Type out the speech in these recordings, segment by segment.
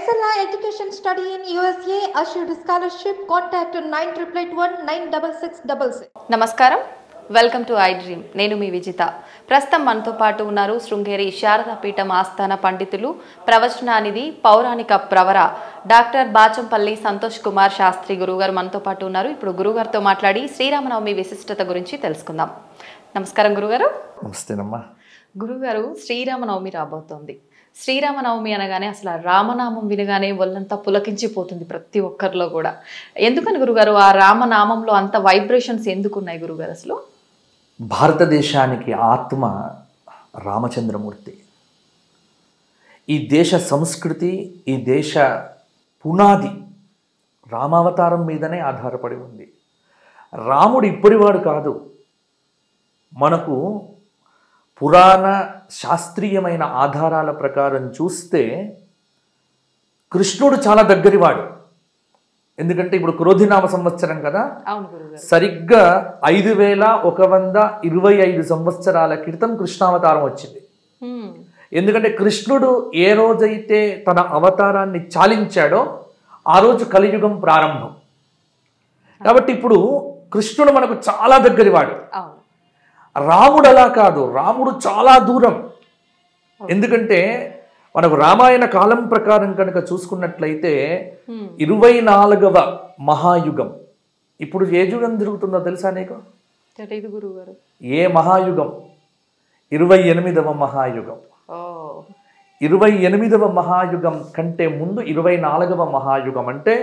Excella Education Study in USA assured scholarship. Contact 9881 నమస్కారం, welcome to I dream. నేను మీ విజిత. ప్రస్తుతం మనతో పాటు ఉన్నారు శృంగేరి శారదాపీఠం ఆస్థాన పండితులు, ప్రవచనానిధి, పౌరాణిక ప్రవర డాక్టర్ బాచంపల్లి సంతోష్ కుమార్ శాస్త్రి గురుగారు మనతో పాటు ఉన్నారు. ఇప్పుడు గురుగారితో మాట్లాడి శ్రీరామనవమి విశిష్టత గురించి తెలుసుకుందాం. నమస్కారం గురుగారు. నమస్తేనమ్మా. గురుగారు, శ్రీరామనవమి రాబోతోంది. శ్రీరామనవమి అనగానే అసలు రామనామం వినగానే ఒళ్ళంతా పులకించిపోతుంది ప్రతి ఒక్కరిలో కూడా. ఎందుకని గురుగారు ఆ రామనామంలో అంత వైబ్రేషన్స్ ఎందుకున్నాయి గురుగారు? అసలు భారతదేశానికి ఆత్మ రామచంద్రమూర్తి. ఈ దేశ సంస్కృతి, ఈ దేశ పునాది రామావతారం మీదనే ఆధారపడి ఉంది. రాముడు ఇప్పటివాడు కాదు. మనకు పురాణ శాస్త్రీయమైన ఆధారాల ప్రకారం చూస్తే కృష్ణుడు చాలా దగ్గరివాడు. ఎందుకంటే ఇప్పుడు క్రోధినామ సంవత్సరం కదా, సరిగ్గా 5125 సంవత్సరాల క్రితం కృష్ణావతారం వచ్చింది. ఎందుకంటే కృష్ణుడు ఏ రోజైతే తన అవతారాన్ని చాలించాడో ఆ రోజు కలియుగం ప్రారంభం. కాబట్టి ఇప్పుడు కృష్ణుడు మనకు చాలా దగ్గరివాడు. రాముడు అలా కాదు, రాముడు చాలా దూరం. ఎందుకంటే మనకు రామాయణ కాలం ప్రకారం కనుక చూసుకున్నట్లయితే 24వ మహాయుగం. ఇప్పుడు ఏ యుగం జరుగుతుందో తెలుసా నీకు? ఏ మహాయుగం? 28వ మహాయుగం. 28వ మహాయుగం కంటే ముందు 24వ మహాయుగం అంటే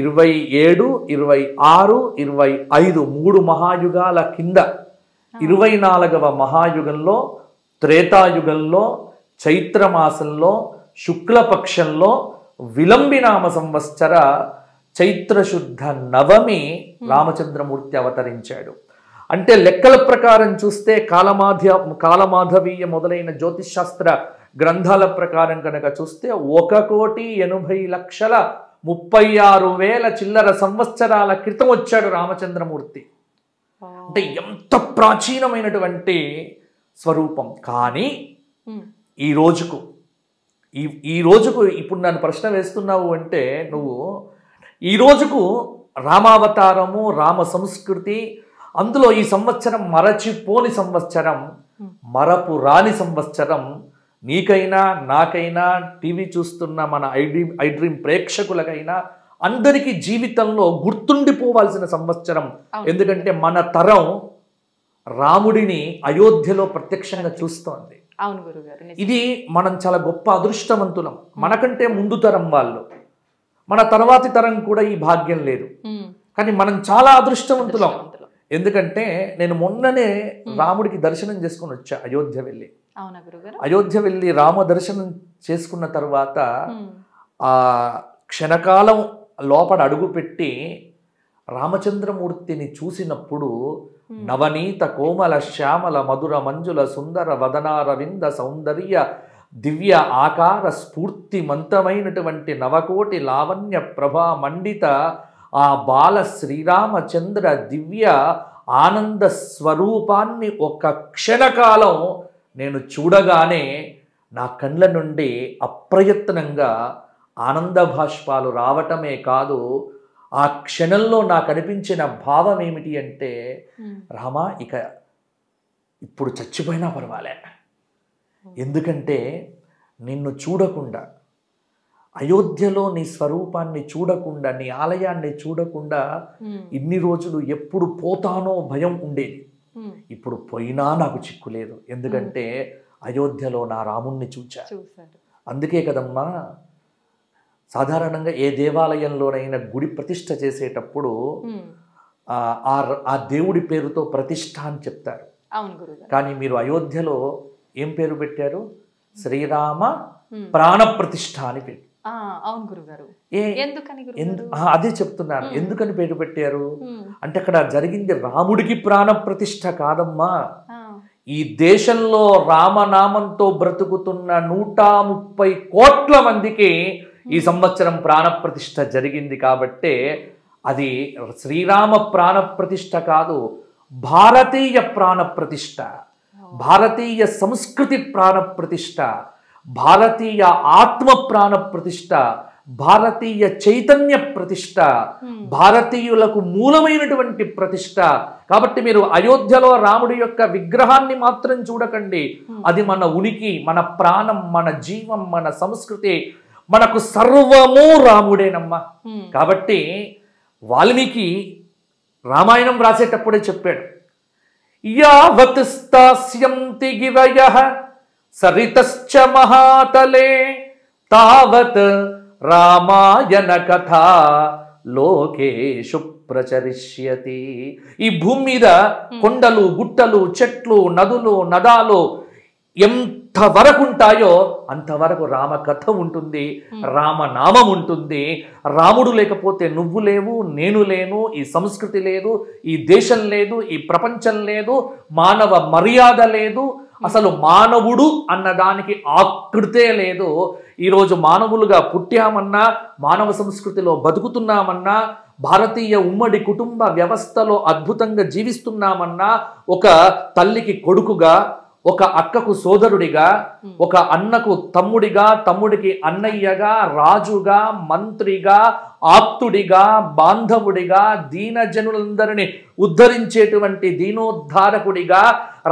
27, 26, 25 3 మహాయుగాల కింద 24వ మహాయుగంలో, త్రేతాయుగంలో, చైత్రమాసంలో, శుక్లపక్షంలో విలంబినామ సంవత్సర చైత్రశుద్ధ నవమి రామచంద్రమూర్తి అవతరించాడు. అంటే లెక్కల ప్రకారం చూస్తే కాలమాధవీయ మొదలైన జ్యోతిషాస్త్ర గ్రంథాల ప్రకారం కనుక చూస్తే 1,80,36,000 చిల్లర సంవత్సరాల క్రితం వచ్చాడు రామచంద్రమూర్తి. అంటే ఎంత ప్రాచీనమైనటువంటి స్వరూపం. కానీ ఈ రోజుకు ఇప్పుడు నన్ను ప్రశ్న వేస్తున్నావు అంటే నువ్వు ఈ రోజుకు రామావతారము, రామ సంస్కృతి, అందులో ఈ సంవత్సరం మరచిపోని సంవత్సరం, మరపు రాని సంవత్సరం. నీకైనా, నాకైనా, టీవీ చూస్తున్న మన ఐ డ్రీమ్ ప్రేక్షకులకైనా అందరికీ జీవితంలో గుర్తుండిపోవాల్సిన సంవత్సరం. ఎందుకంటే మన తరం రాముడిని అయోధ్యలో ప్రత్యక్షంగా చూస్తోంది. ఇది మనం చాలా గొప్ప అదృష్టవంతులం. మనకంటే ముందు తరం వాళ్ళు, మన తర్వాతి తరం కూడా ఈ భాగ్యం లేదు. కానీ మనం చాలా అదృష్టవంతులం. ఎందుకంటే నేను మొన్ననే రాముడికి దర్శనం చేసుకుని వచ్చా. అయోధ్య వెళ్ళి రామ దర్శనం చేసుకున్న తర్వాత ఆ క్షణకాలం లోపల అడుగుపెట్టి రామచంద్రమూర్తిని చూసినప్పుడు నవనీత కోమల శ్యామల మధుర మంజుల సుందర వదనారవింద సౌందర్య దివ్య ఆకార స్ఫూర్తిమంతమైనటువంటి నవకోటి లావణ్య ప్రభా మండిత ఆ బాల శ్రీరామచంద్ర దివ్య ఆనంద స్వరూపాన్ని ఒక క్షణకాలం నేను చూడగానే నా కళ్ళ నుండి అప్రయత్నంగా ఆనంద భాష్పాలు రావటమే కాదు, ఆ క్షణంలో నాకు అనిపించిన భావం ఏమిటి అంటే, రామా ఇక ఇప్పుడు చచ్చిపోయినా పర్వాలే. ఎందుకంటే నిన్ను చూడకుండా, అయోధ్యలో నీ స్వరూపాన్ని చూడకుండా, నీ ఆలయాన్ని చూడకుండా ఇన్ని రోజులు ఎప్పుడు పోతానో భయం ఉండేది. ఇప్పుడు పోయినా నాకు చిక్కులేదు. ఎందుకంటే అయోధ్యలో నా రాముణ్ణి చూచాను. అందుకే కదమ్మా సాధారణంగా ఏ దేవాలయంలోనైనా గుడి ప్రతిష్ఠ చేసేటప్పుడు ఆ దేవుడి పేరుతో ప్రతిష్ఠ అని చెప్తారు. కానీ మీరు అయోధ్యలో ఏం పేరు పెట్టారు? శ్రీరామ ప్రాణ ప్రతిష్ఠ అని పేరు. అదే చెప్తున్నారు. ఎందుకని పేరు పెట్టారు అంటే అక్కడ జరిగింది రాముడికి ప్రాణ ప్రతిష్ఠ కాదమ్మా. ఈ దేశంలో రామనామంతో బ్రతుకుతున్న 130 కోట్ల మందికి ఈ సంవత్సరం ప్రాణప్రతిష్ఠ జరిగింది. కాబట్టి అది శ్రీరామ ప్రాణప్రతిష్ఠ కాదు, భారతీయ ప్రాణప్రతిష్ఠ, భారతీయ సంస్కృతి ప్రాణప్రతిష్ఠ, భారతీయ ఆత్మ ప్రాణ ప్రతిష్ట, భారతీయ చైతన్య ప్రతిష్ట, భారతీయులకు మూలమైనటువంటి ప్రతిష్ట. కాబట్టి మీరు అయోధ్యలో రాముడి యొక్క విగ్రహాన్ని మాత్రం చూడకండి. అది మన ఉనికి, మన ప్రాణం, మన జీవం, మన సంస్కృతి, మనకు సర్వము రాముడేనమ్మా. కాబట్టి వాల్మీకి రామాయణం రాసేటప్పుడే చెప్పాడు, యావత్ స్థాస్యంతి గిరయః సరితశ్చ మహాతలే తావత్ రామాయణ కథ లోకేషు ప్రచరిష్యతి. ఈ భూమి మీద కొండలు, గుట్టలు, చెట్లు, నదులు, నదాలు ఎంతవరకు ఉంటాయో అంతవరకు రామకథ ఉంటుంది, రామనామం ఉంటుంది. రాముడు లేకపోతే నువ్వు లేవు, నేను లేను, ఈ సంస్కృతి లేదు, ఈ దేశం లేదు, ఈ ప్రపంచం లేదు, మానవ మర్యాద లేదు, అసలు మానవుడు అన్నదానికి ఆకృతే లేదు. ఈరోజు మానవులుగా పుట్టామన్నా, మానవ సంస్కృతిలో బతుకుతున్నామన్నా, భారతీయ ఉమ్మడి కుటుంబ వ్యవస్థలో అద్భుతంగా జీవిస్తున్నామన్నా, ఒక తల్లికి కొడుకుగా, ఒక అక్కకు సోదరుడిగా, ఒక అన్నకు తమ్ముడిగా, తమ్ముడికి అన్నయ్యగా, రాజుగా, మంత్రిగా, ఆప్తుడిగా, బాంధవుడిగా, దీనజనులందరినీ ఉద్ధరించేటువంటి దీనోద్ధారకుడిగా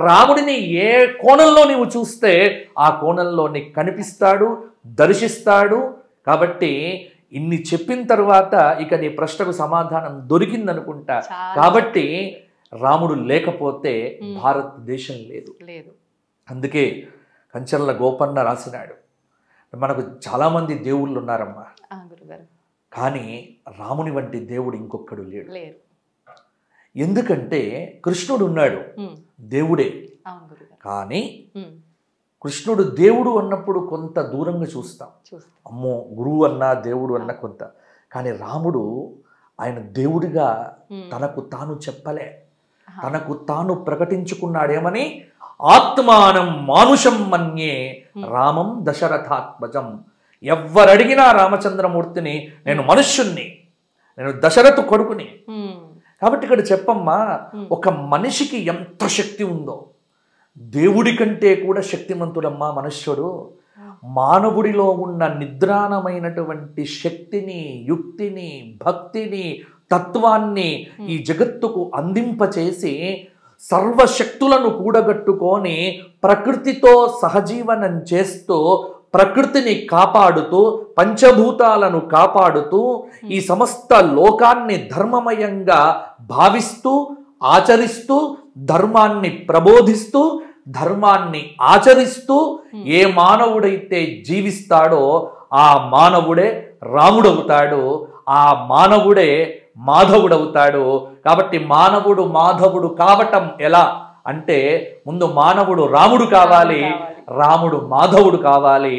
రాముడిని ఏ కోణంలో నీవు చూస్తే ఆ కోణంలో నీకు కనిపిస్తాడు, దర్శిస్తాడు. కాబట్టి ఇన్ని చెప్పిన తర్వాత ఇక నీ ప్రశ్నకు సమాధానం దొరికిందనుకుంటా. కాబట్టి రాముడు లేకపోతే భారతదేశం లేదు. అందుకే కంచర్ల గోపన్న రాసినాడు, మనకు చాలామంది దేవుళ్ళు ఉన్నారమ్మా, కానీ రాముని వంటి దేవుడు ఇంకొకడు లేడు. ఎందుకంటే కృష్ణుడు ఉన్నాడు, దేవుడే. కానీ కృష్ణుడు దేవుడు అన్నప్పుడు కొంత దూరంగా చూస్తాం, అమ్మో గురువు అన్నా దేవుడు అన్న కొంత. కానీ రాముడు ఆయన దేవుడిగా తనకు తాను చెప్పలే, తనకు తాను ప్రకటించుకున్నాడేమని, ఆత్మానం మానుషం మన్యే రామం దశరథాత్మజం. ఎవ్వరడిగినా రామచంద్రమూర్తిని నేను మనుష్యుణ్ణి, నేను దశరథు కొడుకుని. కాబట్టి ఇక్కడ చెప్పమ్మా, ఒక మనిషికి ఎంత శక్తి ఉందో దేవుడి కంటే కూడా శక్తిమంతుడమ్మా మనుష్యుడు. మానవుడిలో ఉన్న నిద్రాణమైనటువంటి శక్తిని, యుక్తిని, భక్తిని, తత్వాన్ని ఈ జగత్తుకు అందింపచేసి సర్వశక్తులను కూడగట్టుకొని ప్రకృతితో సహజీవనం చేస్తూ, ప్రకృతిని కాపాడుతూ, పంచభూతాలను కాపాడుతూ, ఈ సమస్త లోకాన్ని ధర్మమయంగా భావిస్తూ, ఆచరిస్తూ, ధర్మాన్ని ప్రబోధిస్తూ, ధర్మాన్ని ఆచరిస్తూ ఏ మానవుడైతే జీవిస్తాడో ఆ మానవుడే రాముడవుతాడు, ఆ మానవుడే మాధవుడవుతాడు. కాబట్టి మానవుడు మాధవుడు కావటం ఎలా అంటే, ముందు మానవుడు రాముడు కావాలి, రాముడు మాధవుడు కావాలి,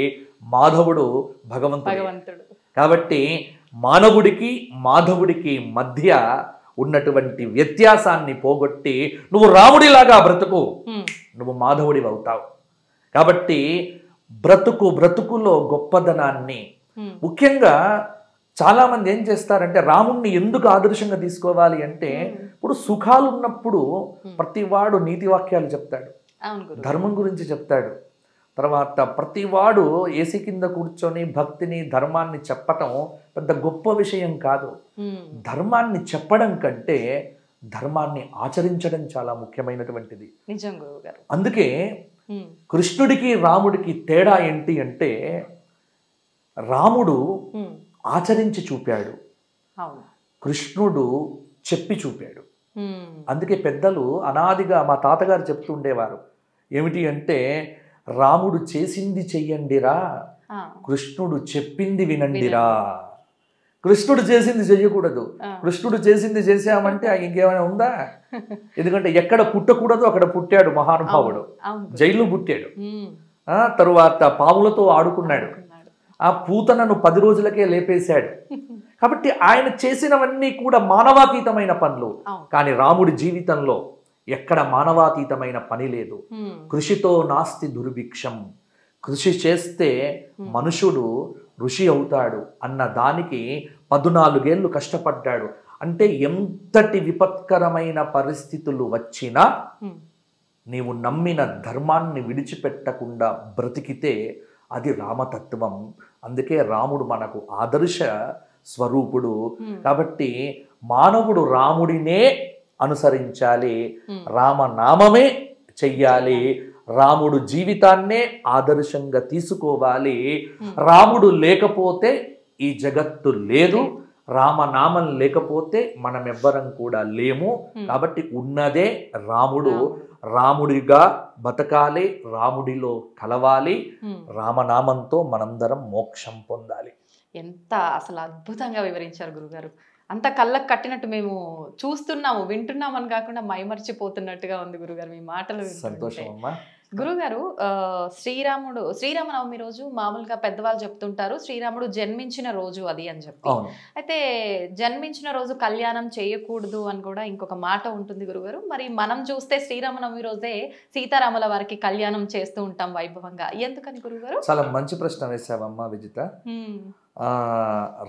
మాధవుడు భగవంతుడు. కాబట్టి మానవుడికి మాధవుడికి మధ్య ఉన్నటువంటి వ్యత్యాసాన్ని పోగొట్టి నువ్వు రాముడిలాగా బ్రతుకు, నువ్వు మాధవుడి అవుతావు. కాబట్టి బ్రతుకులో గొప్పదనాన్ని, ముఖ్యంగా చాలా మంది ఏం చేస్తారంటే రాముణ్ణి ఎందుకు ఆదర్శంగా తీసుకోవాలి అంటే, ఇప్పుడు సుఖాలు ఉన్నప్పుడు ప్రతివాడు నీతి వాక్యాలు చెప్తాడు, ధర్మం గురించి చెప్తాడు. తర్వాత ప్రతివాడు ఏసీ కింద కూర్చొని భక్తిని, ధర్మాన్ని చెప్పటం పెద్ద గొప్ప విషయం కాదు. ధర్మాన్ని చెప్పడం కంటే ధర్మాన్ని ఆచరించడం చాలా ముఖ్యమైనటువంటిది. అందుకే కృష్ణుడికి రాముడికి తేడా ఏంటి అంటే, రాముడు ఆచరించి చూపాడు, కృష్ణుడు చెప్పి చూపాడు. అందుకే పెద్దలు అనాదిగా మా తాతగారు చెప్తూ ఉండేవారు, ఏమిటి అంటే, రాముడు చేసింది చెయ్యండిరా, కృష్ణుడు చెప్పింది వినండిరా. కృష్ణుడు చేసింది చెయ్యకూడదు, కృష్ణుడు చేసింది చేసామంటే ఇంకేమైనా ఉందా? ఎందుకంటే ఎక్కడ పుట్టకూడదు అక్కడ పుట్టాడు మహానుభావుడు, జైలు పుట్టాడు, తరువాత పాములతో ఆడుకున్నాడు, ఆ పూతనను 10 రోజులకే లేపేశాడు. కాబట్టి ఆయన చేసినవన్నీ కూడా మానవాతీతమైన పనులు. కానీ రాముడి జీవితంలో ఎక్కడ మానవాతీతమైన పని లేదు. కృషితో నాస్తి దుర్భిక్షం, కృషి చేస్తే మనుషుడు ఋషి అవుతాడు అన్న దానికి 14 ఏళ్ళు కష్టపడ్డాడు. అంటే ఎంతటి విపత్కరమైన పరిస్థితులు వచ్చినా నీవు నమ్మిన ధర్మాన్ని విడిచిపెట్టకుండా బ్రతికితే అది రామతత్వం. అందుకే రాముడు మనకు ఆదర్శ స్వరూపుడు. కాబట్టి మానవుడు రాముడినే అనుసరించాలి, రామనామమే చెయ్యాలి, రాముడు జీవితాన్నే ఆదర్శంగా తీసుకోవాలి. రాముడు లేకపోతే ఈ జగత్తు లేదు, రామనామం లేకపోతే మనం ఎవ్వరం కూడా లేము. కాబట్టి ఉన్నదే రాముడు. రాముడిగా బతకాలి, రాముడిలో కలవాలి, రామనామంతో మనందరం మోక్షం పొందాలి. ఎంత అసలు అద్భుతంగా వివరించారు గురుగారు. అంత కళ్ళకు కట్టినట్టు మేము చూస్తున్నాము, వింటున్నామని కాకుండా మైమర్చిపోతున్నట్టుగా ఉంది గురుగారు మీ మాటలు. సంతోషం అమ్మా. గురుగారు, శ్రీరామనవమి రోజు మామూలుగా పెద్దవాళ్ళు చెప్తుంటారు శ్రీరాముడు జన్మించిన రోజు అది అని చెప్పి. అయితే జన్మించిన రోజు కళ్యాణం చేయకూడదు అని కూడా ఇంకొక మాట ఉంటుంది గురుగారు. మరి మనం చూస్తే శ్రీరామనవమి రోజే సీతారాముల వారికి కళ్యాణం చేస్తూ ఉంటాం వైభవంగా, ఎందుకని గురుగారు? చాలా మంచి ప్రశ్న వేసావమ్మా విజిత.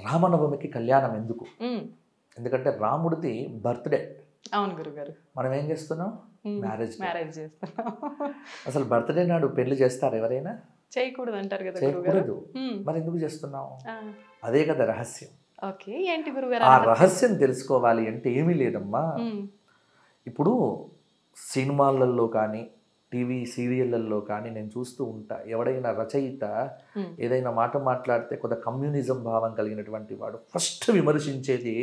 రామనవమికి కళ్యాణం ఎందుకు? ఎందుకంటే రాముడిది బర్త్డే. అవును గురుగారు. మనం ఏం చేస్తున్నాం? మ్యారేజ్ చేస్తున్నాం. అసలు బర్త్డే నాడు పెళ్లి చేస్తారు ఎవరైనా? చేయకూడదు అంటారు కదా. చేయకూడదు. మరి ఎందుకు చేస్తున్నాం? అదే కదా రహస్యం. ఓకే, ఏంటి గురుగారు ఆ రహస్యం తెలుసుకోవాలి అంటే ఏమీ లేదమ్మా. ఇప్పుడు సినిమాలలో కానీ టీవీ సీరియళ్లలో కానీ నేను చూస్తూ ఉంటా, ఎవడైనా రచయిత ఏదైనా మాట మాట్లాడితే కొంత కమ్యూనిజం భావం కలిగినటువంటి వాడు ఫస్ట్ విమర్శించేది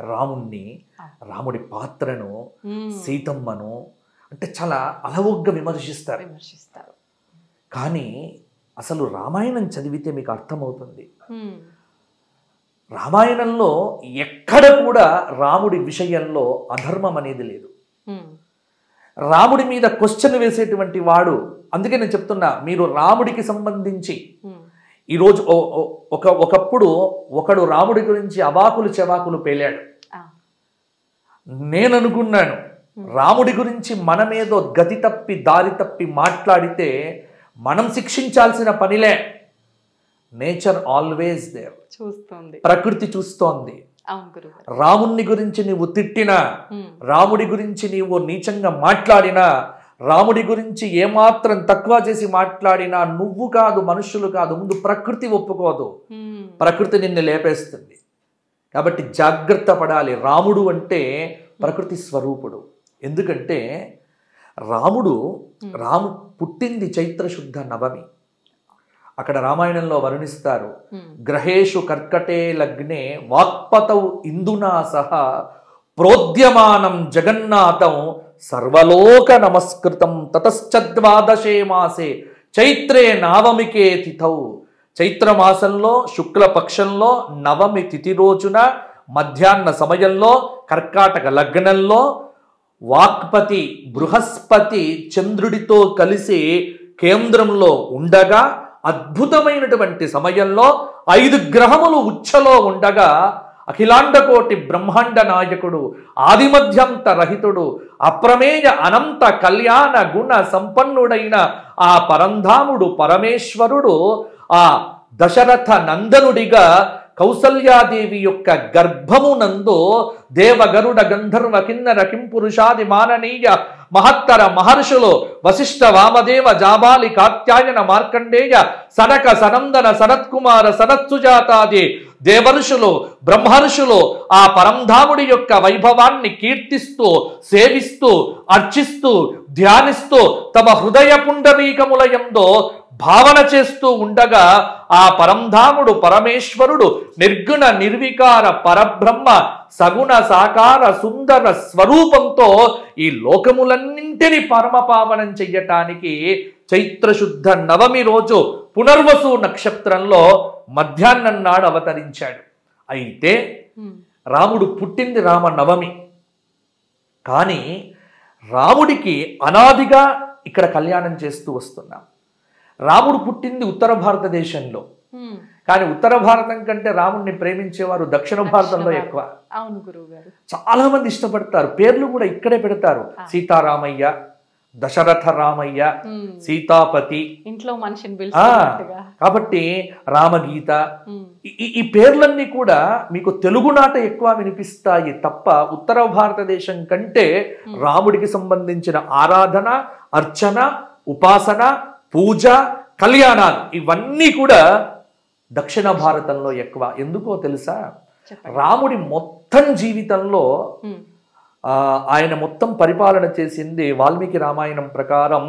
రాముణ్ణి, రాముడి పాత్రను, సీతమ్మను, అంటే చాలా అలవోగ్గా విమర్శిస్తారు. కానీ అసలు రామాయణం చదివితే మీకు అర్థమవుతుంది, రామాయణంలో ఎక్కడ కూడా రాముడి విషయంలో అధర్మం అనేది లేదు. రాముడి మీద క్వశ్చన్ వేసేటువంటి వాడు. అందుకే నేను చెప్తున్నా, మీరు రాముడికి సంబంధించి ఈరోజు ఒకప్పుడు ఒకడు రాముడి గురించి అవాకులు చెవాకులు పేలాడు. నేను అనుకున్నాను రాముడి గురించి మనమేదో గతి తప్పి దారి తప్పి మాట్లాడితే మనం శిక్షించాల్సిన పనిలే. నేచర్ ఆల్వేస్ దేర్, చూస్తోంది, ప్రకృతి చూస్తోంది. రాముణ్ణి గురించి నీవు తిట్టినా, రాముడి గురించి నీవు నీచంగా మాట్లాడినా, రాముడి గురించి ఏమాత్రం తక్కువ చేసి మాట్లాడినా నువ్వు కాదు, మనుషులు కాదు, ముందు ప్రకృతి ఒప్పుకోదు, ప్రకృతి నిన్ను లేపేస్తుంది. కాబట్టి జాగ్రత్త పడాలి. రాముడు అంటే ప్రకృతి స్వరూపుడు. ఎందుకంటే రాముడు పుట్టింది చైత్రశుద్ధ నవమి. అక్కడ రామాయణంలో వర్ణిస్తారు, గ్రహేషు కర్కటే లగ్నే వాక్పతౌ ఇందునా సహ ప్రోద్యమానం జగన్నాథం సర్వలోక నమస్కృతం తతశ్చద్వాదశే మాసే చైత్రే నవమికే తిథౌ. చైత్రమాసంలో శుక్లపక్షంలో నవమి తిథి రోజున మధ్యాహ్న సమయంలో కర్కాటక లగ్నంలో వాక్పతి బృహస్పతి చంద్రుడితో కలిసి కేంద్రంలో ఉండగా, అద్భుతమైనటువంటి సమయంలో 5 గ్రహములు ఉచ్చలో ఉండగా, అఖిలాండకోటి బ్రహ్మాండ నాయకుడు, ఆదిమధ్యంత రహితుడు, అప్రమేయ అనంత కళ్యాణ గుణ సంపన్నుడైన ఆ పరంధాముడు పరమేశ్వరుడు ఆ దశరథ నందనుడిగా కౌసల్యాదేవి యొక్క గర్భమునందు దేవగరుడ గంధర్వ కిన్నర కింపురుషాది మాననీయ మహత్తర మహర్షులు వశిష్ఠ వామదేవ జాబాలి కాత్యాయన మార్కండేయ సనక సనందన సనత్కుమార సనత్సుజాతాది దేవర్షులు బ్రహ్మర్షులు ఆ పరంధాముడి యొక్క వైభవాన్ని కీర్తిస్తూ సేవిస్తూ అర్చిస్తూ ధ్యానిస్తూ తమ హృదయ పుండరీకములయందో భావన చేస్తూ ఉండగా, ఆ పరంధాముడు పరమేశ్వరుడు నిర్గుణ నిర్వికార పరబ్రహ్మ సగుణ సాకార సుందర స్వరూపంతో ఈ లోకములన్నింటినీ పరమపావనం చెయ్యటానికి చైత్రశుద్ధ నవమి రోజు పునర్వసు నక్షత్రంలో మధ్యాహ్నం నాడు అవతరించాడు. అయితే రాముడు పుట్టింది రామనవమి, కానీ రాముడికి అనాదిగా ఇక్కడ కళ్యాణం చేస్తూ వస్తున్నాం. రాముడు పుట్టింది ఉత్తర భారతదేశంలో, కానీ ఉత్తర భారతం కంటే రాముడిని ప్రేమించేవారు దక్షిణ భారతంలో ఎక్కువ. అవును గురువుగారు, చాలా మంది ఇష్టపడతారు. పేర్లు కూడా ఇక్కడే పెడతారు, సీతారామయ్య, దశరథ రామయ్య, సీతాపతి, ఇంట్లో మనిషిని. కాబట్టి రామగీత, ఈ పేర్లన్నీ కూడా మీకు తెలుగునాట ఎక్కువ వినిపిస్తాయి తప్ప ఉత్తర భారతదేశం కంటే రాముడికి సంబంధించిన ఆరాధన, అర్చన, ఉపాసన, పూజ, కళ్యాణాలు ఇవన్నీ కూడా దక్షిణ భారతంలో ఎక్కువ. ఎందుకో తెలుసా? రాముడి మొత్తం జీవితంలో ఆయన మొత్తం పరిపాలన చేసింది వాల్మీకి రామాయణం ప్రకారం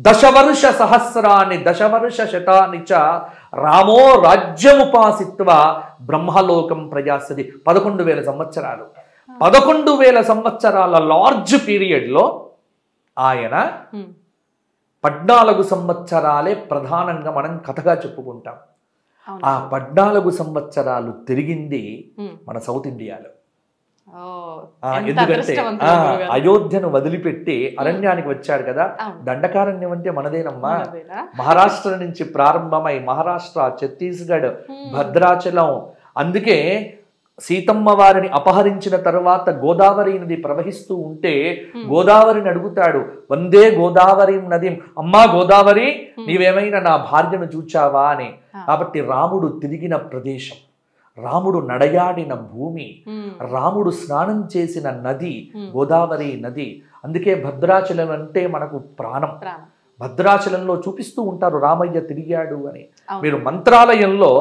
దశవర్ష సహస్రాన్ని దశవర్ష శతాని చ రామో రాజ్యముపాసిత్వ బ్రహ్మలోకం ప్రజాస్యతి. 11,000 సంవత్సరాలు. 11,000 సంవత్సరాల లార్జ్ పీరియడ్లో ఆయన 14 సంవత్సరాలే ప్రధానంగా మనం కథగా చెప్పుకుంటాం. ఆ 14 సంవత్సరాలు తిరిగింది మన సౌత్ ఇండియాలో. ఎందుకంటే అయోధ్యను వదిలిపెట్టి అరణ్యానికి వచ్చాడు కదా. దండకారణ్యం అంటే మనదేనమ్మా. మహారాష్ట్ర నుంచి ప్రారంభమై మహారాష్ట్ర, ఛత్తీస్గఢ్, భద్రాచలం. అందుకే సీతమ్మ వారిని అపహరించిన తర్వాత గోదావరి నది ప్రవహిస్తూ ఉంటే గోదావరిని అడుగుతాడు, వందే గోదావరి నది, అమ్మా గోదావరి నీవేమైనా నా భార్యను చూచావా అని. కాబట్టి రాముడు తిరిగిన ప్రదేశం, రాముడు నడయాడిన భూమి, రాముడు స్నానం చేసిన నది గోదావరి నది. అందుకే భద్రాచలం అంటే మనకు ప్రాణం. భద్రాచలంలో చూపిస్తూ ఉంటారు రామయ్య తిరిగాడు అని. మీరు మంత్రాలయంలో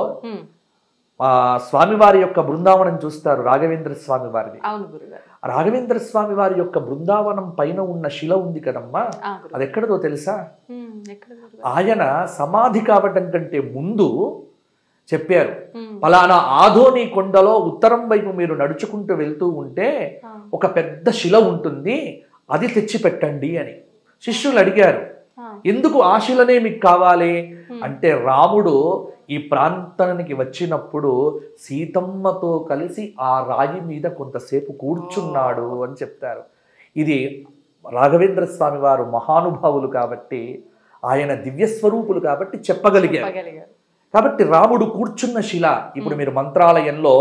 స్వామివారి యొక్క బృందావనం చూస్తారు, రాఘవేంద్ర స్వామి వారిది. రాఘవేంద్ర స్వామి వారి యొక్క బృందావనం పైన ఉన్న శిల ఉంది కదమ్మా, అది ఎక్కడదో తెలుసా? ఆయన సమాధి కావటం కంటే ముందు చెప్పారు, పలానా ఆదోని కొండలో ఉత్తరం వైపు మీరు నడుచుకుంటూ వెళ్తూ ఉంటే ఒక పెద్ద శిల ఉంటుంది, అది తెచ్చి పెట్టండి అని. శిష్యులు అడిగారు, ఎందుకు ఆ శిలనే మీకు కావాలి అంటే, రాముడు ఈ ప్రాంతానికి వచ్చినప్పుడు సీతమ్మతో కలిసి ఆ రాయి మీద కొంతసేపు కూర్చున్నాడు అని చెప్తారు. ఇది రాఘవేంద్ర స్వామి వారు మహానుభావులు కాబట్టి, ఆయన దివ్యస్వరూపులు కాబట్టి చెప్పగలిగారు. కాబట్టి రాముడు కూర్చున్న శిల ఇప్పుడు మీరు మంత్రాలయంలో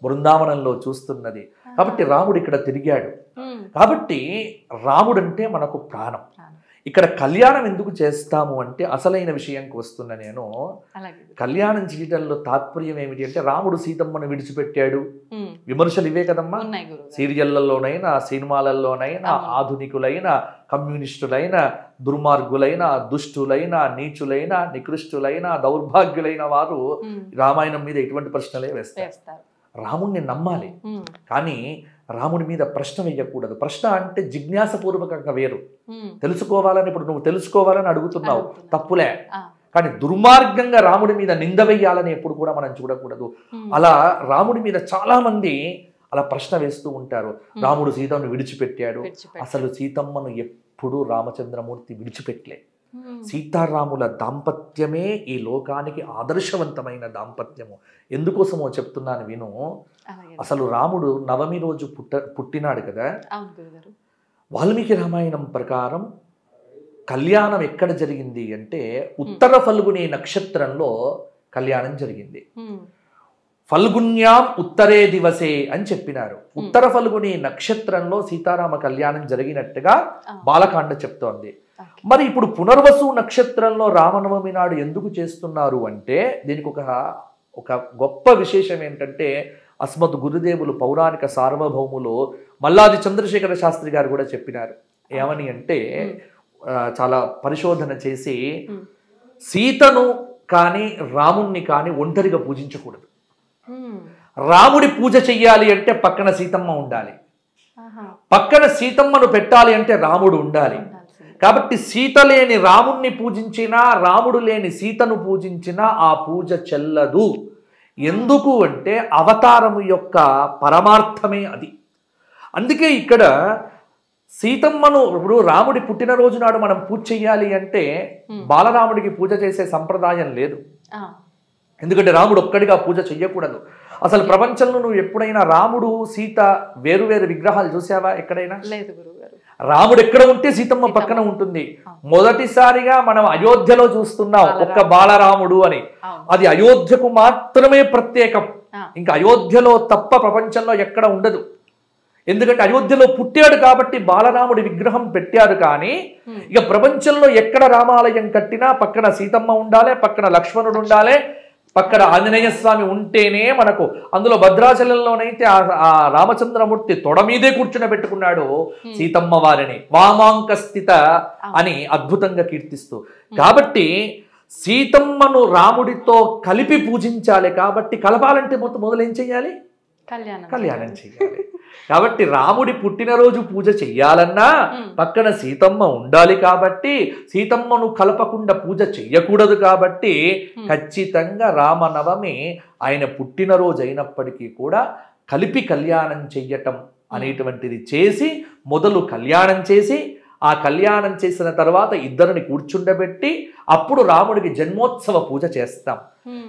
బృందావనంలో చూస్తున్నది. కాబట్టి రాముడు ఇక్కడ తిరిగాడు. కాబట్టి రాముడు అంటే మనకు ప్రాణం. ఇక్కడ కళ్యాణం ఎందుకు చేస్తాము అంటే అసలైన విషయంకి వస్తున్న నేను. కళ్యాణం చేయడంలో తాత్పర్యం ఏమిటి అంటే, రాముడు సీతమ్మను విడిచిపెట్టాడు, విమర్శలు ఇవే కదమ్మా. సీరియళ్లలోనైనా సినిమాలలోనైనా ఆధునికులైన కమ్యూనిస్టులైన దుర్మార్గులైన దుష్టులైన నీచులైన నికృష్టులైన దౌర్భాగ్యులైన వారు రామాయణం మీద ఎటువంటి ప్రశ్నలే వేస్తారు. రాముణ్ణి నమ్మాలి, కానీ రాముడి మీద ప్రశ్న వేయకూడదు. ప్రశ్న అంటే జిజ్ఞాసపూర్వకంగా వేరు. తెలుసుకోవాలని, ఇప్పుడు నువ్వు తెలుసుకోవాలని అడుగుతున్నావు, తప్పులే. కానీ దుర్మార్గంగా రాముడి మీద నింద వేయాలని ఎప్పుడు కూడా మనం చూడకూడదు. అలా రాముడి మీద చాలా మంది అలా ప్రశ్న వేస్తూ ఉంటారు. రాముడు సీతమ్మను విడిచిపెట్టాడు. అసలు సీతమ్మను ఎప్పుడు రామచంద్రమూర్తి విడిచిపెట్టలే. సీతారాముల దాంపత్యమే ఈ లోకానికి ఆదర్శవంతమైన దాంపత్యము. ఎందుకోసమో చెప్తున్నాను విను. అసలు రాముడు నవమి రోజు పుట్టినాడు కదా. వాల్మీకి రామాయణం ప్రకారం కళ్యాణం ఎక్కడ జరిగింది అంటే, ఉత్తర ఫల్గుని నక్షత్రంలో కళ్యాణం జరిగింది. ఫల్గున్యాం ఉత్తరే దివసే అని చెప్పినారు. ఉత్తర ఫల్గుని నక్షత్రంలో సీతారామ కళ్యాణం జరిగినట్టుగా బాలకాండ చెప్తోంది. మరి ఇప్పుడు పునర్వసు నక్షత్రంలో రామనవమి నాడు ఎందుకు చేస్తున్నారు అంటే, దీనికి ఒక గొప్ప విశేషం ఏంటంటే, అస్మత్ గురుదేవులు పౌరాణిక సార్వభౌములు మల్లాది చంద్రశేఖర శాస్త్రి గారు కూడా చెప్పినారు. ఏమని అంటే, చాలా పరిశోధన చేసి సీతను కానీ రాముణ్ణి కానీ ఒంటరిగా పూజించకూడదు. రాముడి పూజ చెయ్యాలి అంటే పక్కన సీతమ్మ ఉండాలి, పక్కన సీతమ్మను పెట్టాలి అంటే రాముడు ఉండాలి. కాబట్టి సీత లేని రాముణ్ణి పూజించినా, రాముడు లేని సీతను పూజించినా ఆ పూజ చెల్లదు. ఎందుకు అంటే అవతారము యొక్క పరమార్థమే అది. అందుకే ఇక్కడ సీతమ్మను ఇప్పుడు రాముడి పుట్టినరోజు నాడు మనం పూజ చెయ్యాలి అంటే బాలరాముడికి పూజ చేసే సంప్రదాయం లేదు. ఎందుకంటే రాముడు ఒక్కడిగా పూజ చెయ్యకూడదు. అసలు ప్రపంచంలో నువ్వు ఎప్పుడైనా రాముడు సీత వేరు విగ్రహాలు చూసావా? ఎక్కడైనా లేదు. రాముడు ఎక్కడ ఉంటే సీతమ్మ పక్కన ఉంటుంది. మొదటిసారిగా మనం అయోధ్యలో చూస్తున్నాం ఒక్క బాలరాముడు అని. అది అయోధ్యకు మాత్రమే ప్రత్యేకం. ఇంకా అయోధ్యలో తప్ప ప్రపంచంలో ఎక్కడ ఉండదు. ఎందుకంటే అయోధ్యలో పుట్టాడు కాబట్టి బాలరాముడి విగ్రహం పెట్టారు. కానీ ఇక ప్రపంచంలో ఎక్కడ రామాలయం కట్టినా పక్కన సీతమ్మ ఉండాలి, పక్కన లక్ష్మణుడు ఉండాలి, పక్కన ఆంజనేయ స్వామి ఉంటేనే మనకు. అందులో భద్రాచలంలోనైతే ఆ రామచంద్రమూర్తి తొడ మీదే కూర్చుని పెట్టుకున్నాడు సీతమ్మ వారిని, వామాంక స్థిత అని అద్భుతంగా కీర్తిస్తూ. కాబట్టి సీతమ్మను రాముడితో కలిపి పూజించాలి. కాబట్టి కలపాలంటే మొదలు ఏం చెయ్యాలి? కళ్యాణం చెయ్యాలి. కాబట్టి రాముడి పుట్టినరోజు పూజ చెయ్యాలన్నా పక్కన సీతమ్మ ఉండాలి. కాబట్టి సీతమ్మను కలపకుండా పూజ చెయ్యకూడదు. కాబట్టి ఖచ్చితంగా రామనవమి ఆయన పుట్టినరోజు అయినప్పటికీ కూడా కలిపి కళ్యాణం చెయ్యటం అనేటువంటిది చేసి మొదలు కళ్యాణం చేసి ఆ కళ్యాణం చేసిన తర్వాత ఇద్దరిని కూర్చుండబెట్టి అప్పుడు రాముడికి జన్మోత్సవ పూజ చేస్తాం.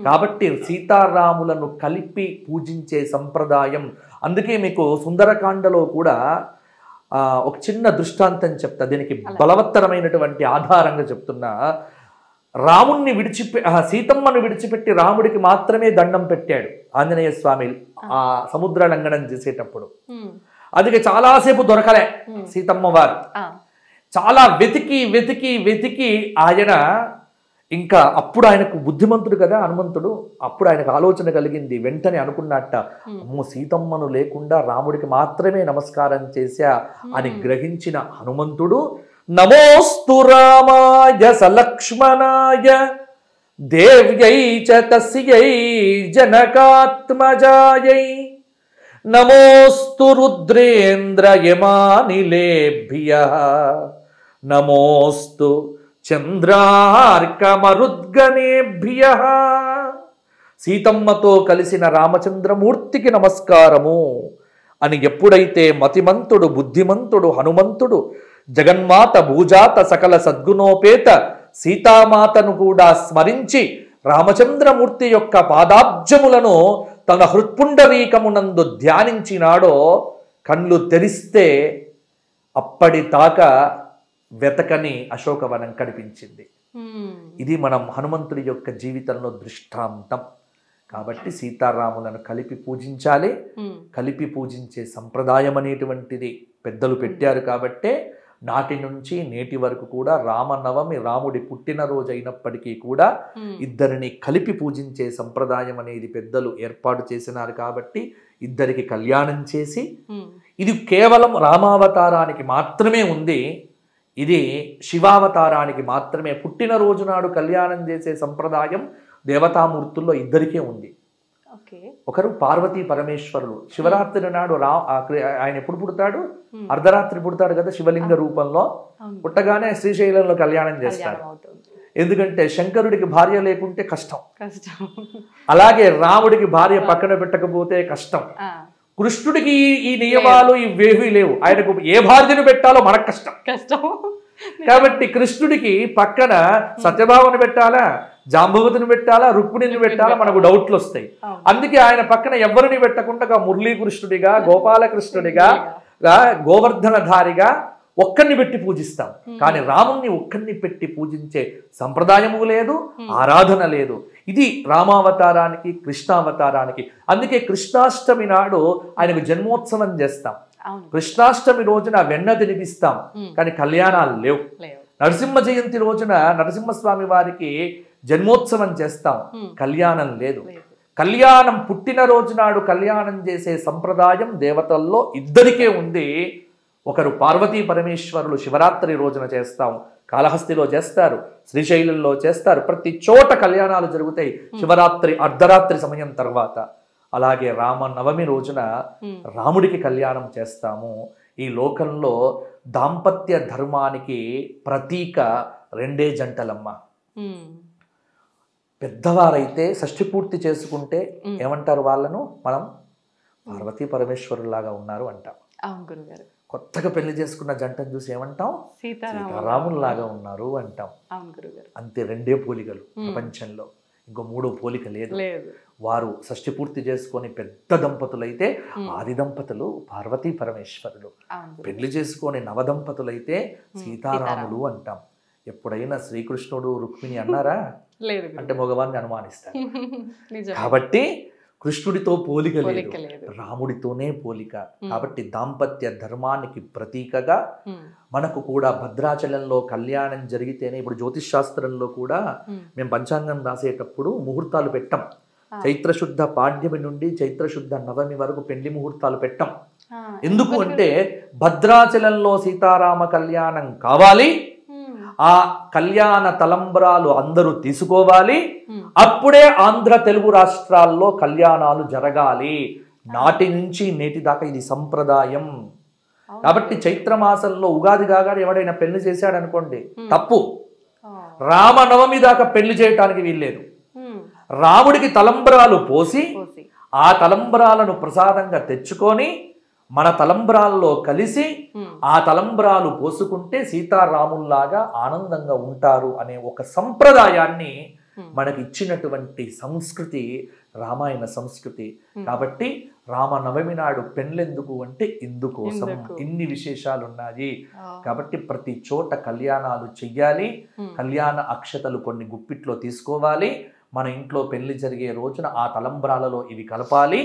కాబట్టి సీతారాములను కలిపి పూజించే సంప్రదాయం. అందుకే మీకు సుందరకాండలో కూడా ఒక చిన్న దృష్టాంతం చెప్తా, దీనికి బలవత్తరమైనటువంటి ఆధారంగా చెప్తున్నా. రాముణ్ణి సీతమ్మను విడిచిపెట్టి రాముడికి మాత్రమే దండం పెట్టాడు ఆంజనేయ స్వామి ఆ సముద్ర లంఘనం చేసేటప్పుడు. అందుకే చాలాసేపు దొరకలే సీతమ్మ వారు. చాలా వెతికి వెతికి వెతికి ఆయన ఇంకా అప్పుడు ఆయనకు బుద్ధిమంతుడు కదా హనుమంతుడు, అప్పుడు ఆయనకు ఆలోచన కలిగింది. వెంటనే అనుకున్నట్ట, అమ్మో సీతమ్మను లేకుండా రాముడికి మాత్రమే నమస్కారం చేశా అని గ్రహించిన హనుమంతుడు నమోస్తు రామాయ సలక్ష్మణాయ దేవ్యై చ తస్యై జనకాత్మజాయై నమోస్తు రుద్రేంద్ర యమానిలేభ్యః నమోస్తు చంద్రార్కమరుద్గణేభ్యః. సీతమ్మతో కలిసిన రామచంద్రమూర్తికి నమస్కారము అని ఎప్పుడైతే మతిమంతుడు బుద్ధిమంతుడు హనుమంతుడు జగన్మాత భూజాత సకల సద్గుణోపేత సీతామాతను కూడా స్మరించి రామచంద్రమూర్తి యొక్క పాదాబ్జములను తన హృత్పుండరీకమునందు ధ్యానించినాడో కళ్ళు తెరిస్తే అప్పటిదాకా వెతకని అశోకవనం కనిపించింది. ఇది మనం హనుమంతుడి యొక్క జీవితంలో దృష్టాంతం. కాబట్టి సీతారాములను కలిపి పూజించాలి. కలిపి పూజించే సంప్రదాయం అనేటువంటిది పెద్దలు పెట్టారు. కాబట్టే నాటి నుంచి నేటి వరకు కూడా రామనవమి రాముడి పుట్టినరోజు అయినప్పటికీ కూడా ఇద్దరిని కలిపి పూజించే సంప్రదాయం అనేది పెద్దలు ఏర్పాటు చేసినారు. కాబట్టి ఇద్దరికి కళ్యాణం చేసి, ఇది కేవలం రామావతారానికి మాత్రమే ఉంది, ఇది శివావతారానికి మాత్రమే. పుట్టినరోజు నాడు కళ్యాణం చేసే సంప్రదాయం దేవతామూర్తుల్లో ఇద్దరికే ఉంది. ఒకరు పార్వతీ పరమేశ్వరులు. శివరాత్రి నాడు ఆయన ఎప్పుడు పుడతాడు? అర్ధరాత్రి పుడతాడు కదా శివలింగ రూపంలో. పుట్టగానే శ్రీశైలంలో కళ్యాణం చేస్తారు. ఎందుకంటే శంకరుడికి భార్య లేకుంటే కష్టం. అలాగే రాముడికి భార్య పక్కన పెట్టకపోతే కష్టం. కృష్ణుడికి ఈ నియమాలు ఇవేవీ లేవు. ఆయనకు ఏ భార్యను పెట్టాలో మనకు కష్టం. కాబట్టి కృష్ణుడికి పక్కన సత్యభామను పెట్టాలా, జాంబవతిని పెట్టాలా, రుక్మిణిని పెట్టాలా, మనకు డౌట్లు వస్తాయి. అందుకే ఆయన పక్కన ఎవరిని పెట్టకుండా మురళీకృష్ణుడిగా, గోపాలకృష్ణుడిగా, గోవర్ధనధారిగా ఒక్కరిని పెట్టి పూజిస్తాం. కానీ రాముణ్ణి ఒక్కరిని పెట్టి పూజించే సంప్రదాయము లేదు, ఆరాధన లేదు. ఇది రామావతారానికి కృష్ణావతారానికి. అందుకే కృష్ణాష్టమి నాడు ఆయనకు జన్మోత్సవం చేస్తాం. కృష్ణాష్టమి రోజున వెన్న తినిపిస్తాం, కానీ కళ్యాణాలు లేవు. నరసింహ జయంతి రోజున నరసింహస్వామి వారికి జన్మోత్సవం చేస్తాం, కళ్యాణం లేదు. కళ్యాణం పుట్టినరోజు నాడు కళ్యాణం చేసే సంప్రదాయం దేవతల్లో ఇద్దరికే ఉంది. ఒకరు పార్వతీ పరమేశ్వరులు శివరాత్రి రోజున చేస్తాం, కాళహస్తిలో చేస్తారు, శ్రీశైలంలో చేస్తారు, ప్రతి చోట కళ్యాణాలు జరుగుతాయి శివరాత్రి అర్ధరాత్రి సమయం తర్వాత. అలాగే రామనవమి రోజున రాముడికి కళ్యాణం చేస్తాము. ఈ లోకంలో దాంపత్య ధర్మానికి ప్రతీక రెండే జంటలమ్మ. పెద్దవారైతే షష్ఠి పూర్తి చేసుకుంటే ఏమంటారు వాళ్ళను? మనం పార్వతీ పరమేశ్వరులాగా ఉన్నారు అంటాం. కొత్తగా పెళ్లి చేసుకున్న జంటను చూసి ఏమంటాం? సీతారాముల్లాగా ఉన్నారు అంటాం. అంతే, రెండే పోలికలు ప్రపంచంలో, ఇంకో మూడో పోలిక లేదు. వారు షష్ఠి పూర్తి చేసుకొని పెద్ద దంపతులైతే ఆది దంపతులు పార్వతీ పరమేశ్వరులు, పెళ్లి చేసుకొని నవదంపతులైతే సీతారాములు అంటాం. ఎప్పుడైనా శ్రీకృష్ణుడు రుక్మిణి అన్నారా? అంటే మగవాన్ని అనుమానిస్తారు. కాబట్టి కృష్ణుడితో పోలిక లేదు, రాముడితోనే పోలిక. కాబట్టి దాంపత్య ధర్మానికి ప్రతీకగా మనకు కూడా భద్రాచలంలో కళ్యాణం జరిగితేనే, ఇప్పుడు జ్యోతిష్ శాస్త్రంలో కూడా మేము పంచాంగం రాసేటప్పుడు ముహూర్తాలు పెట్టాం. చైత్రశుద్ధ పాడ్యమి నుండి చైత్రశుద్ధ నవమి వరకు పెళ్లి ముహూర్తాలు పెట్టాం. ఎందుకు అంటే భద్రాచలంలో సీతారామ కళ్యాణం కావాలి, ఆ కళ్యాణ తలంబ్రాలు అందరూ తీసుకోవాలి. అప్పుడే ఆంధ్ర తెలుగు రాష్ట్రాల్లో కళ్యాణాలు జరగాలి. నాటి నుంచి నేటి దాకా ఇది సంప్రదాయం. కాబట్టి చైత్రమాసంలో ఉగాది కాగానే ఎవడైనా పెళ్లి చేశాడు అనుకోండి, తప్పు. రామనవమి దాకా పెళ్లి చేయటానికి వీల్లేదు. రాముడికి తలంబ్రాలు పోసి ఆ తలంబ్రాలను ప్రసాదంగా తెచ్చుకొని మన తలంబ్రాల్లో కలిసి ఆ తలంబ్రాలు పోసుకుంటే సీతారాముల్లాగా ఆనందంగా ఉంటారు అనే ఒక సంప్రదాయాన్ని మనకి ఇచ్చినటువంటి సంస్కృతి రామాయణ సంస్కృతి. కాబట్టి రామనవమి నాడు పెళ్ళెందుకు అంటే ఇందుకోసం. ఇన్ని విశేషాలు ఉన్నాయి. కాబట్టి ప్రతి చోట కళ్యాణాలు చెయ్యాలి. కళ్యాణ అక్షతలు కొన్ని గుప్పిట్లో తీసుకోవాలి. మన ఇంట్లో పెళ్లి జరిగే రోజున ఆ తలంబ్రాలలో ఇవి కలపాలి.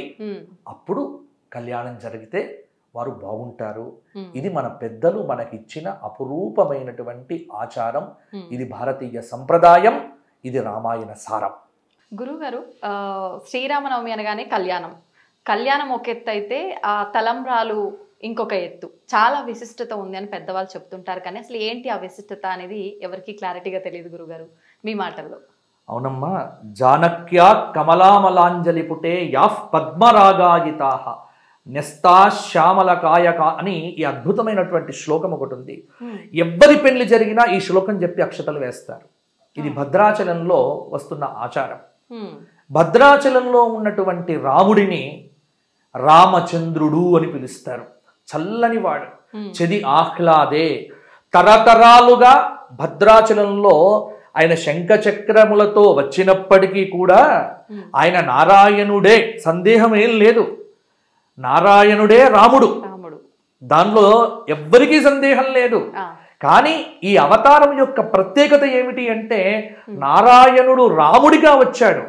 అప్పుడు కళ్యాణం జరిగితే వారు బాగుంటారు. ఇది మన పెద్దలు మనకిచ్చిన అపురూపమైనటువంటి ఆచారం. ఇది భారతీయ సంప్రదాయం. ఇది రామాయణ సారం. గురుగారు, శ్రీరామనవమి అనగానే కళ్యాణం ఒక ఎత్తు అయితే ఆ తలంబ్రాలు ఇంకొక ఎత్తు. చాలా విశిష్టత ఉంది అని పెద్దవాళ్ళు చెప్తుంటారు. కానీ అసలు ఏంటి ఆ విశిష్టత అనేది ఎవరికి క్లారిటీగా తెలియదు గురుగారు, మీ మాటల్లో. అవునమ్మా. జానక్యా కమలామలాంజలి పుటే యాఫ్ పద్మరాగాయితాహ న్యస్తా శ్యామలకాయక అని ఈ అద్భుతమైనటువంటి శ్లోకం ఒకటి ఉంది. ఎవ్వరి పెళ్లి జరిగినా ఈ శ్లోకం చెప్పి అక్షతలు వేస్తారు. ఇది భద్రాచలంలో వస్తున్న ఆచారం. భద్రాచలంలో ఉన్నటువంటి రాముడిని రామచంద్రుడు అని పిలుస్తారు. చల్లని వాడు, చెది ఆహ్లాదే. తరతరాలుగా భద్రాచలంలో ఆయన శంఖచక్రములతో వచ్చినప్పటికీ కూడా ఆయన నారాయణుడే, సందేహం ఏం లేదు. నారాయణుడే రాముడు, దానిలో ఎవ్వరికీ సందేహం లేదు. కానీ ఈ అవతారం యొక్క ప్రత్యేకత ఏమిటి అంటే నారాయణుడు రాముడిగా వచ్చాడు.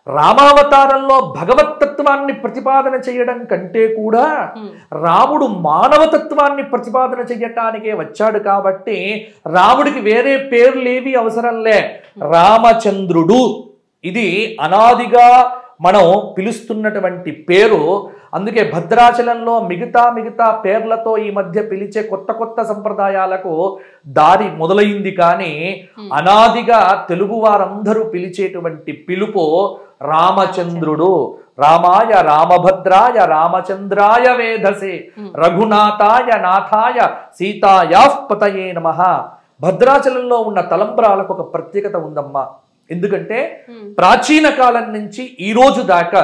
రామావతారంలో భగవతత్వాన్ని ప్రతిపాదన చేయడం కంటే కూడా రాముడు మానవతత్వాన్ని ప్రతిపాదన చేయటానికే వచ్చాడు. కాబట్టి రాముడికి వేరే పేర్లేవి అవసరంలే. రామచంద్రుడు ఇది అనాదిగా మనం పిలుస్తున్నటువంటి పేరు. అందుకే భద్రాచలంలో మిగతా పేర్లతో ఈ మధ్య పిలిచే కొత్త సంప్రదాయాలకు దారి మొదలైంది. కానీ అనాదిగా తెలుగు వారందరూ పిలిచేటువంటి పిలుపు రామచంద్రుడు. రామాయ రామభద్రాయ రామచంద్రాయ వేధసే రఘునాథాయ నాథాయ సీతాయాః పతయే నమః. భద్రాచలంలో ఉన్న తలంబ్రాలకు ఒక ప్రత్యేకత ఉందమ్మా. ఎందుకంటే ప్రాచీన కాలం నుంచి ఈ రోజు దాకా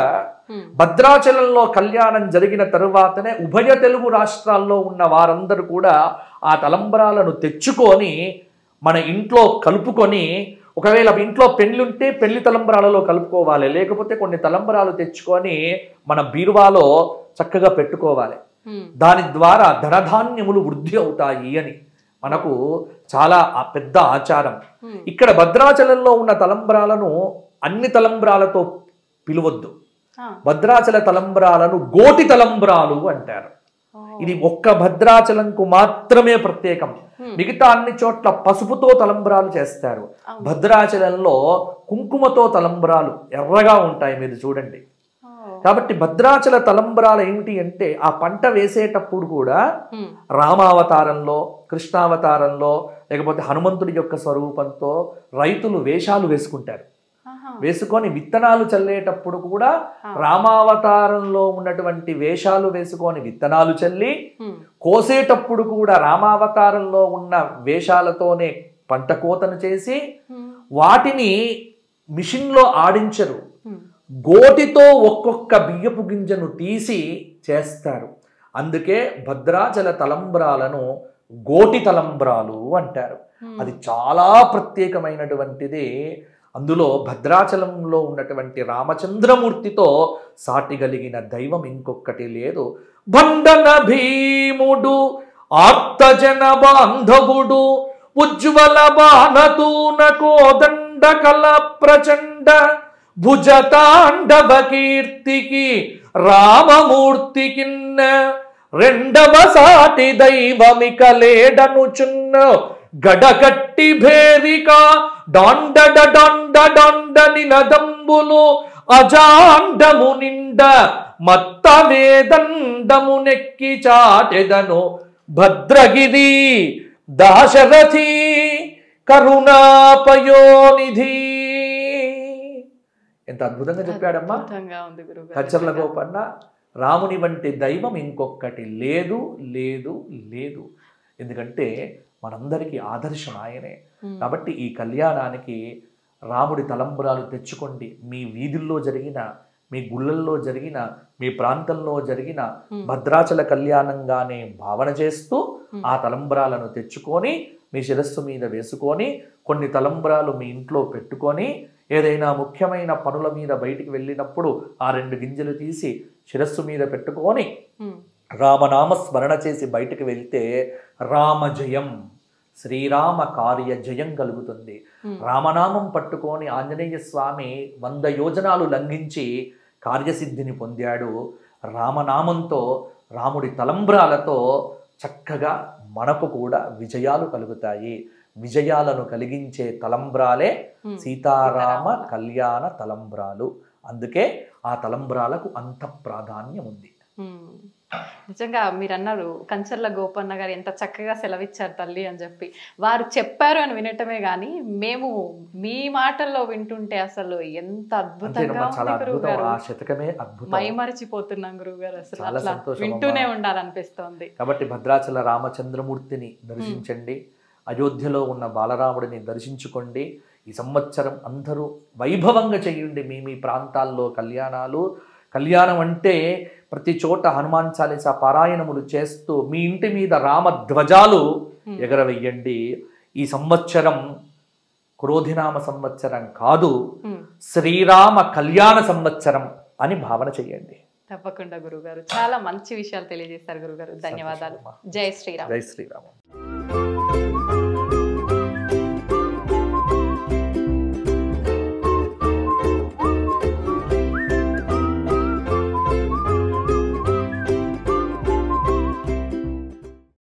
భద్రాచలంలో కళ్యాణం జరిగిన తరువాతనే ఉభయ తెలుగు రాష్ట్రాల్లో ఉన్న వారందరూ కూడా ఆ తలంబ్రాలను తెచ్చుకొని మన ఇంట్లో కలుపుకొని, ఒకవేళ ఇంట్లో పెళ్ళుంటే పెళ్లి తలంబ్రాలలో కలుపుకోవాలి, లేకపోతే కొన్ని తలంబ్రాలు తెచ్చుకొని మన బీరువాలో చక్కగా పెట్టుకోవాలి. దాని ద్వారా ధనధాన్యములు వృద్ధి అవుతాయి అని మనకు చాలా పెద్ద ఆచారం. ఇక్కడ భద్రాచలంలో ఉన్న తలంబ్రాలను అన్ని తలంబ్రాలతో పిలవద్దు. భద్రాచల తలంబ్రాలను గోటి తలంబ్రాలు అంటారు. ఇది ఒక్క భద్రాచలంకు మాత్రమే ప్రత్యేకం. మిగతా అన్ని చోట్ల పసుపుతో తలంబ్రాలు చేస్తారు. భద్రాచలంలో కుంకుమతో తలంబ్రాలు ఎర్రగా ఉంటాయి, మీరు చూడండి. కాబట్టి భద్రాచల తలంబ్రాలు ఏమిటి అంటే ఆ పంట వేసేటప్పుడు కూడా రామావతారంలో, కృష్ణావతారంలో, లేకపోతే హనుమంతుడి యొక్క స్వరూపంతో రైతులు వేషాలు వేసుకుంటారు. వేసుకొని విత్తనాలు చల్లేటప్పుడు కూడా రామావతారంలో ఉన్నటువంటి వేషాలు వేసుకొని విత్తనాలు చల్లి, కోసేటప్పుడు కూడా రామావతారంలో ఉన్న వేషాలతోనే పంట కోతను చేసి వాటిని మిషన్లో ఆడించరు. గోటితో ఒక్కొక్క బియ్యపు గింజను తీసి చేస్తారు. అందుకే భద్రాచల తలంబ్రాలను గోటి తలంబ్రాలు అంటారు. అది చాలా ప్రత్యేకమైనటువంటిది. అందులో భద్రాచలంలో ఉన్నటువంటి రామచంద్రమూర్తితో సాటి కలిగిన దైవం ఇంకొకటి లేదు. బండన భీముడు ఆర్తజన బాంధవుడు ఉజ్వల బాణతూన కోదండ కల ప్రచండ భుజతాండవ కీర్తికి రామమూర్తికిన్న రెండవ సాటి దైవమిక లేడనుచున్న గడకట్టి భేరిక డాండడ డాండ డాండ నినదంబులు అజాండము నిండ మత్త వేదండము నెక్కి చాటెదను భద్రగిరి దాశరథి కరుణాపయోనిధి. ఎంత అద్భుతంగా చెప్పాడమ్మా అద్భుతంగా ఉంది గురుగారు. కంచర్ల గోపన్న. రాముని వంటి దైవం ఇంకొకటి లేదు లేదు లేదు. ఎందుకంటే మనందరికీ ఆదర్శం ఆయనే. కాబట్టి ఈ కళ్యాణానికి రాముడి తలంబ్రాలు తెచ్చుకోండి. మీ వీధుల్లో జరిగిన, మీ గుళ్ళల్లో జరిగిన, మీ ప్రాంతంలో జరిగిన భద్రాచల కళ్యాణంగానే భావన చేస్తూ ఆ తలంబ్రాలను తెచ్చుకొని మీ శిరస్సు మీద వేసుకొని, కొన్ని తలంబ్రాలు మీ ఇంట్లో పెట్టుకొని, ఏదైనా ముఖ్యమైన పనుల మీద బయటికి వెళ్ళినప్పుడు ఆ 2 గింజలు తీసి శిరస్సు మీద పెట్టుకొని రామనామ స్మరణ చేసి బయటికి వెళ్తే రామజయం, శ్రీరామ కార్య జయం కలుగుతుంది. రామనామం పట్టుకొని ఆంజనేయ స్వామి 100 యోజనాలు లంఘించి కార్యసిద్ధిని పొందాడు. రామనామంతో, రాముడి తలంబ్రాలతో చక్కగా మనకు కూడా విజయాలు కలుగుతాయి. విజయాలను కలిగించే తలంబ్రాలే సీతారామ కళ్యాణ తలంబ్రాలు. అందుకే ఆ తలంబ్రాలకు అంత ప్రాధాన్యం ఉంది. నిజంగా మీరు అన్నారు కంచర్ల గోపన్న గారు ఎంత చక్కగా సెలవిచ్చారు తల్లి అని చెప్పి. వారు చెప్పారు అని వినటమే గాని మేము మీ మాటల్లో వింటుంటే అసలు ఎంత అద్భుతంగా మైమరిచిపోతున్నాం గురుగారు. అసలు అట్లా వింటూనే ఉండాలనిపిస్తోంది. కాబట్టి భద్రాచల రామచంద్రమూర్తిని దర్శించండి, అయోధ్యలో ఉన్న బాలరాముడిని దర్శించుకోండి. ఈ సంవత్సరం అందరూ వైభవంగా చేయండి మీ మీ ప్రాంతాల్లో కళ్యాణాలు. కళ్యాణం అంటే ప్రతి చోట హనుమాన్ చాలీసా పారాయణములు చేస్తూ మీ ఇంటి మీద రామ ధ్వజాలు ఎగరవేయండి. ఈ సంవత్సరం క్రోధినామ సంవత్సరం కాదు, శ్రీరామ కళ్యాణ సంవత్సరం అని భావన చేయండి. తప్పకుండా గురుగారు, చాలా మంచి విషయాలు తెలియజేస్తారు గురుగారు. ధన్యవాదాలు. జై శ్రీరామ్. జై శ్రీరామ్.